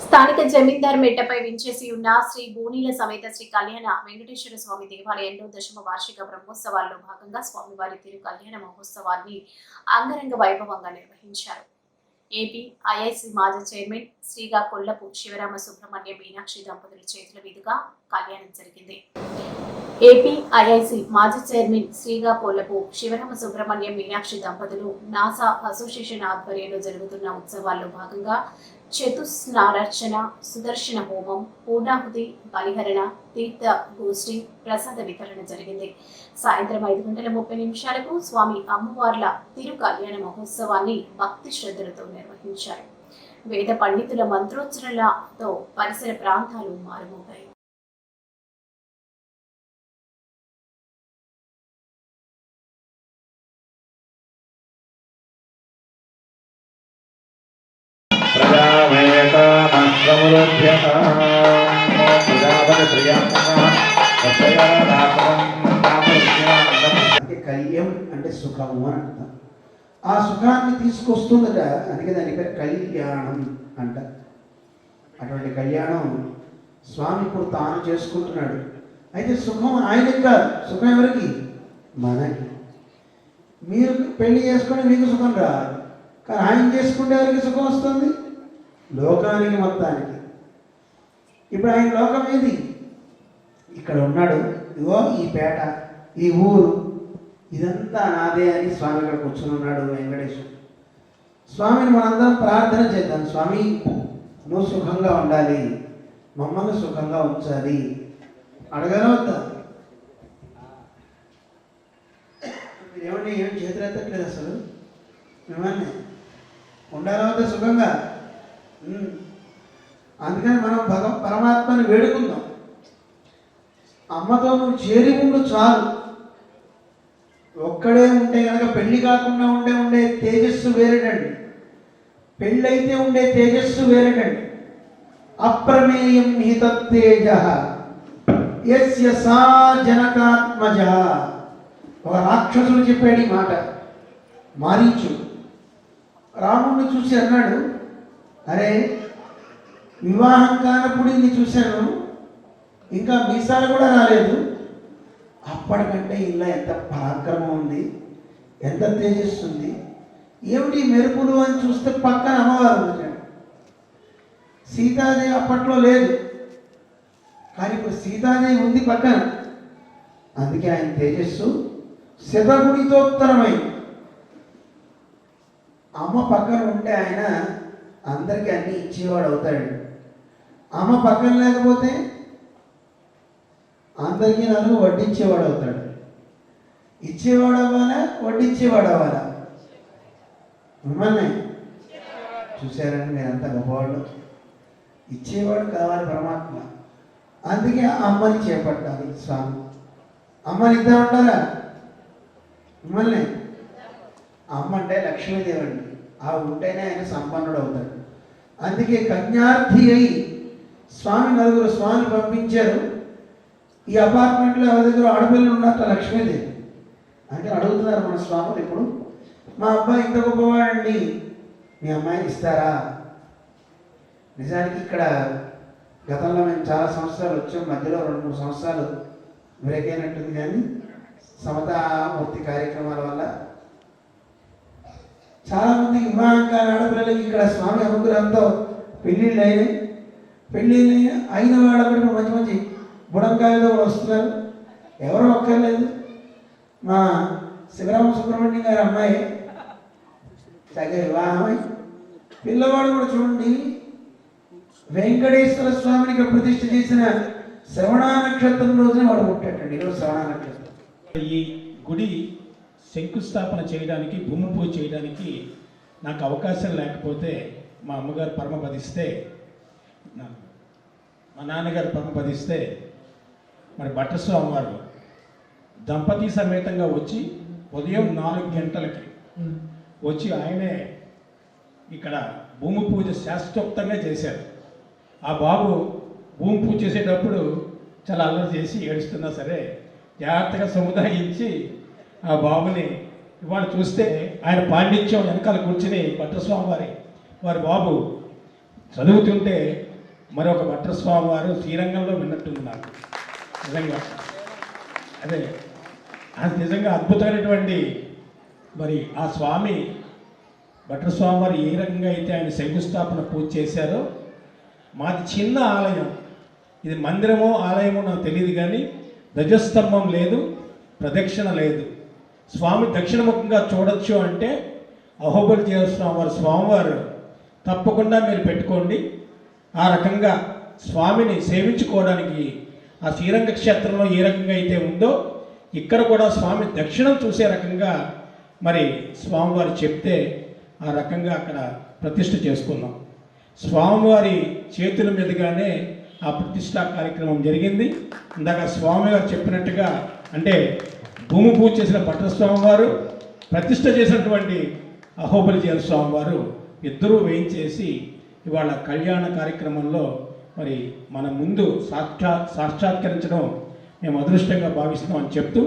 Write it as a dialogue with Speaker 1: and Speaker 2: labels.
Speaker 1: స్థానిక జమీందార్ మెట్టపై వించేసి ఉన్న శ్రీ బూనీల సమేత శ్రీ కళ్యాణ వెంకటేశ్వర స్వామి దేవాలయంలో దశమ వార్షిక బ్రహ్మోత్సవాల్లో భాగంగా స్వామివారి తిరు కళ్యాణ మహోత్సవాన్ని అంగరంగ వైభవంగా నిర్వహించారు. ఏపీ ఐఐసి మాజీ చైర్మన్ శ్రీగా కొల్లపు శివరామ సుబ్రహ్మణ్య మీనాక్షి దంపతుల చేతుల మీదుగా కళ్యాణం జరిగింది. ఏపీ ఐఐసి మాజీ చైర్మన్ శ్రీగా కొల్లపు శివరామ సుబ్రహ్మణ్య మీనాక్షి దంపతులు నాసా అసోసియేషన్ ఆధ్వర్యంలో జరుగుతున్న ఉత్సవాల్లో భాగంగా చతుస్నారార్చన, సుదర్శన హోమం, పూర్ణాహుతి, బలిహరణ, తీర్థ గోష్ఠి, ప్రసాద వితరణ జరిగింది. సాయంత్రం 5:30 స్వామి అమ్మవార్ల తిరు కళ్యాణ మహోత్సవాన్ని భక్తి శ్రద్ధలతో నిర్వహించారు. వేద పండితుల మంత్రోచ్చరణలతో పరిసర ప్రాంతాలు మారుమోగాయి.
Speaker 2: కళ్యం అంటే సుఖము అని అర్థం. ఆ సుఖాన్ని తీసుకొస్తుందట, అందుకే దాని పేరు కళ్యాణం అంట. అటువంటి కళ్యాణం స్వామి ఇప్పుడు తాను చేసుకుంటున్నాడు. అయితే సుఖం ఆయనకి కాదు, సుఖం ఎవరికి? మనకి. మీరు పెళ్లి చేసుకుంటే మీకు సుఖం రాదు, కానీ ఆయన చేసుకుంటే ఎవరికి సుఖం వస్తుంది? లోకానికి మొత్తానికి. ఇప్పుడు ఆయన లోకం ఏది? ఇక్కడ ఉన్నాడు, ఇగో ఈ పేట, ఈ ఊరు, ఇదంతా నాదే అని స్వామి ఇక్కడ కూర్చుని ఉన్నాడు. వెంకటేశ్వరుడు స్వామిని మనందరం ప్రార్థన చేద్దాం. స్వామి, నువ్వు సుఖంగా ఉండాలి, మమ్మల్ని సుఖంగా ఉంచాలి. అడగనే వద్దా? మీరేమంటే ఏం చేతులు ఎత్తట్లేదు అసలు. మిమ్మల్ని ఉండాలి వద్ద సుఖంగా. అందుకని మనం పరమాత్మని వేడుకుందాం. అమ్మతో నువ్వు చేరి ఉండు చాలు. ఒక్కడే ఉంటే కనుక పెళ్లి కాకుండా ఉండే తేజస్సు వేరేటండి, పెళ్ళైతే ఉండే తేజస్సు వేరేటండి. అప్రమేయం హితత్తేజ యస్య సా జనకాత్మజ. ఒక రాక్షసుడు చెప్పాడు ఈ మాట. మారీచుడు రాముడిని చూసి అన్నాడు, అరే వివాహం కానప్పుడు ఇన్ని చూశాను, ఇంకా మీసాలు కూడా రాలేదు, అప్పటికంటే ఇలా ఎంత పరాక్రమం ఉంది, ఎంత తేజస్సుంది, ఏమిటి మెరుపులు అని చూస్తే పక్కన అమ్మవారు వచ్చాడు. సీతాదేవి అప్పట్లో లేదు, కానీ ఇప్పుడు సీతాదేవి ఉంది పక్కన. అందుకే ఆయన తేజస్సు శతగుణితోత్తరమైంది. అమ్మ పక్కన ఉంటే ఆయన అందరికీ అన్నీ ఇచ్చేవాడు అవుతాడు. అమ్మ పక్కన లేకపోతే అందరికీ నన్ను వడ్డించేవాడు అవుతాడు. ఇచ్చేవాడు అవ్వాలా, వడ్డించేవాడు అవ్వాలా? మిమ్మల్ని చూశారండి, మీరంతా గొప్పవాళ్ళు. ఇచ్చేవాడు కావాలి పరమాత్మ. అందుకే అమ్మని చేపట్టాలి స్వామి. అమ్మని ఇద్దాం అంటారా? మిమ్మల్ని అమ్మ అంటే లక్ష్మీదేవి అండి. ఆ ఉంటేనే ఆయన సంపన్నుడు అవుతాడు. అందుకే కన్యార్థి అయి స్వామి నలుగురు స్వామిని పంపించారు. ఈ అపార్ట్మెంట్లో ఎవరి దగ్గర ఆడపిల్లలు ఉన్నట్టు లక్ష్మీదేవి. అంటే అడుగుతున్నారు మన స్వాములు ఇప్పుడు, మా అబ్బాయి ఇంత గొప్పవాడండి, మీ అమ్మాయిని ఇస్తారా? నిజానికి ఇక్కడ గతంలో మేము చాలా సంవత్సరాలు వచ్చాం, మధ్యలో 2-3 సంవత్సరాలు బ్రేక్ అయినట్టుంది. కానీ సమతామూర్తి కార్యక్రమాల వల్ల చాలామంది వివాహం కాని ఆడపిల్లలకి ఇక్కడ స్వామి అనుగ్రహంతో పెళ్ళిళ్ళు అయినాయి. పెళ్ళిళ్ళు అయిన వాళ్ళు కూడా మంచి మంచి బుడంకాయలతో కూడా వస్తున్నారు. ఎవరో ఒక్కర్లేదు, మా శివరామ సుబ్రహ్మణ్యం గారి అమ్మాయి చక్కగా వివాహమై పిల్లవాడు కూడా చూడండి, వెంకటేశ్వర స్వామిని ఇక్కడ ప్రతిష్ఠ చేసిన శ్రవణ నక్షత్రం రోజునే వాడు పుట్టాడండి. ఈరోజు శ్రవణ నక్షత్రం.
Speaker 3: ఈ గుడి శంకుస్థాపన చేయడానికి, భూమి పూజ చేయడానికి నాకు అవకాశం లేకపోతే మా అమ్మగారు పరమపదిస్తే, మా నాన్నగారు పరమపదిస్తే, మరి భట్టస్వామి వారు దంపతి సమేతంగా వచ్చి ఉదయం 4 గంటలకి వచ్చి ఆయనే ఇక్కడ భూమి పూజ శాస్త్రోక్తంగా చేశారు. ఆ బాబు భూమి పూజ చేసేటప్పుడు చాలా అల్లరి చేసి ఏడుస్తున్నా సరే జాగ్రత్తగా సముదాయించి ఆ బాబుని ఇవాళ చూస్తే ఆయన పాండిత్యం వెనకాల కూర్చుని భట్టస్వామి వారి బాబు చదువుతుంటే మరొక భట్రస్వామి వారు శ్రీరంగంలో విన్నట్టుంది నాకు నిజంగా. అదే అది నిజంగా అద్భుతమైనటువంటి మరి ఆ స్వామి భట్రస్వామి వారు ఏ రకంగా అయితే ఆయన శంకుస్థాపన పూజ చేశారో, మాది చిన్న ఆలయం, ఇది మందిరమో ఆలయమో నాకు తెలియదు, కానీ ధ్వజస్తంభం లేదు, ప్రదక్షిణ లేదు. స్వామి దక్షిణముఖంగా చూడొచ్చు అంటే అహోబలి స్వామివారు తప్పకుండా మీరు పెట్టుకోండి. ఆ రకంగా స్వామిని సేవించుకోవడానికి ఆ శ్రీరంగ క్షేత్రంలో ఏ రకంగా అయితే ఉందో ఇక్కడ కూడా స్వామి దక్షిణం చూసే రకంగా మరి స్వామివారు చెప్తే ఆ రకంగా అక్కడ ప్రతిష్ఠ చేసుకున్నాం. స్వామివారి చేతుల మీదుగానే ఆ ప్రతిష్టా కార్యక్రమం జరిగింది. ఇందాక స్వామివారు చెప్పినట్టుగా అంటే భూమి పూజ చేసిన భట్రస్వామి వారు, ప్రతిష్ఠ చేసినటువంటి అహోబలి స్వామి వారు ఇద్దరూ వేయించేసి ఇవాళ కళ్యాణ కార్యక్రమంలో మరి మన ముందు సాక్షాత్కరించడం మేము అదృష్టంగా భావిస్తున్నాం అని చెప్తూ